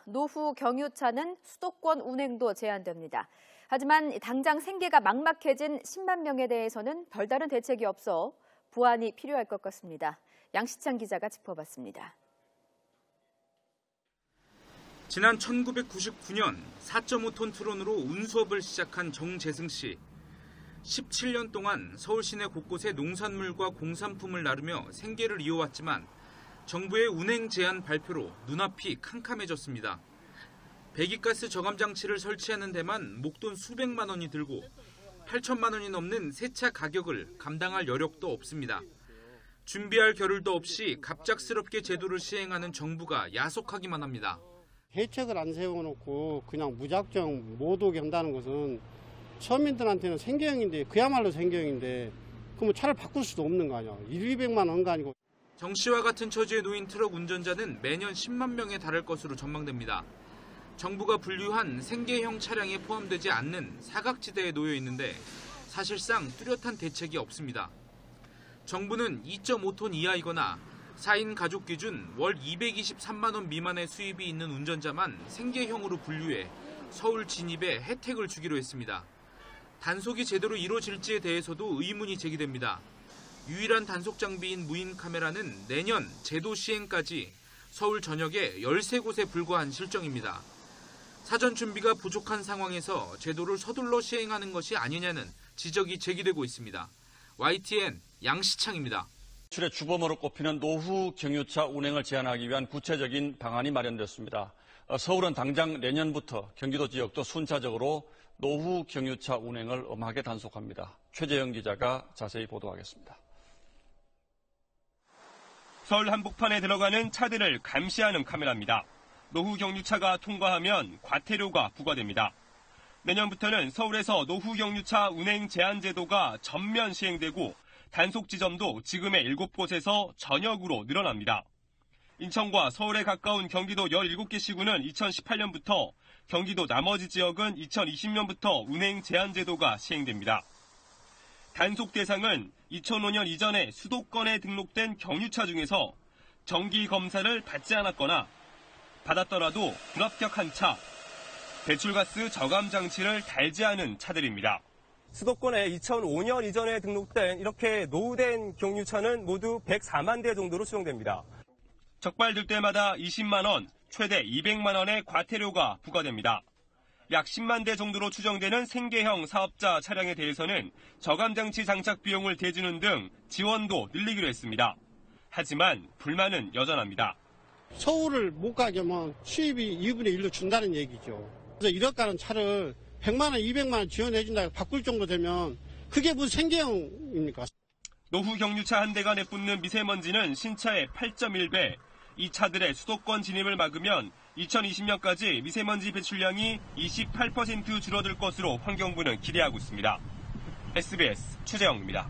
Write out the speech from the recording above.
노후 경유차는 수도권 운행도 제한됩니다. 하지만 당장 생계가 막막해진 10만 명에 대해서는 별다른 대책이 없어 보완이 필요할 것 같습니다. 양시창 기자가 짚어봤습니다. 지난 1999년 4.5톤 트론으로 운수업을 시작한 정재승 씨. 17년 동안 서울 시내 곳곳에 농산물과 공산품을 나르며 생계를 이어왔지만 정부의 운행 제한 발표로 눈앞이 캄캄해졌습니다. 배기가스 저감 장치를 설치하는 데만 목돈 수백만 원이 들고 8천만 원이 넘는 세차 가격을 감당할 여력도 없습니다. 준비할 겨를도 없이 갑작스럽게 제도를 시행하는 정부가 야속하기만 합니다. 대책을 안 세워놓고 그냥 무작정 못 오게 한다는 것은 서민들한테는 생계형인데, 그야말로 생계형인데 그럼 차를 바꿀 수도 없는 거 아니야. 200만 원가 아니고. 정 씨와 같은 처지에 놓인 트럭 운전자는 매년 10만 명에 달할 것으로 전망됩니다. 정부가 분류한 생계형 차량에 포함되지 않는 사각지대에 놓여 있는데 사실상 뚜렷한 대책이 없습니다. 정부는 2.5톤 이하이거나 4인 가족 기준 월 223만 원 미만의 수입이 있는 운전자만 생계형으로 분류해 서울 진입에 혜택을 주기로 했습니다. 단속이 제대로 이루어질지에 대해서도 의문이 제기됩니다. 유일한 단속 장비인 무인 카메라는 내년 제도 시행까지 서울 전역에 13곳에 불과한 실정입니다. 사전 준비가 부족한 상황에서 제도를 서둘러 시행하는 것이 아니냐는 지적이 제기되고 있습니다. YTN 양시창입니다. 출의 주범으로 꼽히는 노후 경유차 운행을 제한하기 위한 구체적인 방안이 마련됐습니다. 서울은 당장 내년부터 경기도 지역도 순차적으로 노후 경유차 운행을 엄하게 단속합니다. 최재영 기자가 자세히 보도하겠습니다. 서울 한복판에 들어가는 차들을 감시하는 카메라입니다. 노후 경유차가 통과하면 과태료가 부과됩니다. 내년부터는 서울에서 노후 경유차 운행 제한 제도가 전면 시행되고 단속 지점도 지금의 7곳에서 전역으로 늘어납니다. 인천과 서울에 가까운 경기도 17개 시군은 2018년부터, 경기도 나머지 지역은 2020년부터 운행 제한 제도가 시행됩니다. 단속 대상은 2005년 이전에 수도권에 등록된 경유차 중에서 정기 검사를 받지 않았거나 받았더라도 불합격한 차, 배출가스 저감 장치를 달지 않은 차들입니다. 수도권에 2005년 이전에 등록된 이렇게 노후된 경유차는 모두 104만 대 정도로 수용됩니다. 적발될 때마다 20만 원, 최대 200만 원의 과태료가 부과됩니다. 약 10만 대 정도로 추정되는 생계형 사업자 차량에 대해서는 저감장치 장착 비용을 대주는 등 지원도 늘리기로 했습니다. 하지만 불만은 여전합니다. 서울을 못 가게 하면 수입이 2분의 1로 준다는 얘기죠. 그래서 이렇게하는 차를 100만 원, 200만 원 지원해준다고 바꿀 정도 되면 그게 무슨 생계형입니까? 노후 경유차 한 대가 내뿜는 미세먼지는 신차의 8.1배, 이 차들의 수도권 진입을 막으면 2020년까지 미세먼지 배출량이 28% 줄어들 것으로 환경부는 기대하고 있습니다. SBS 최재영입니다.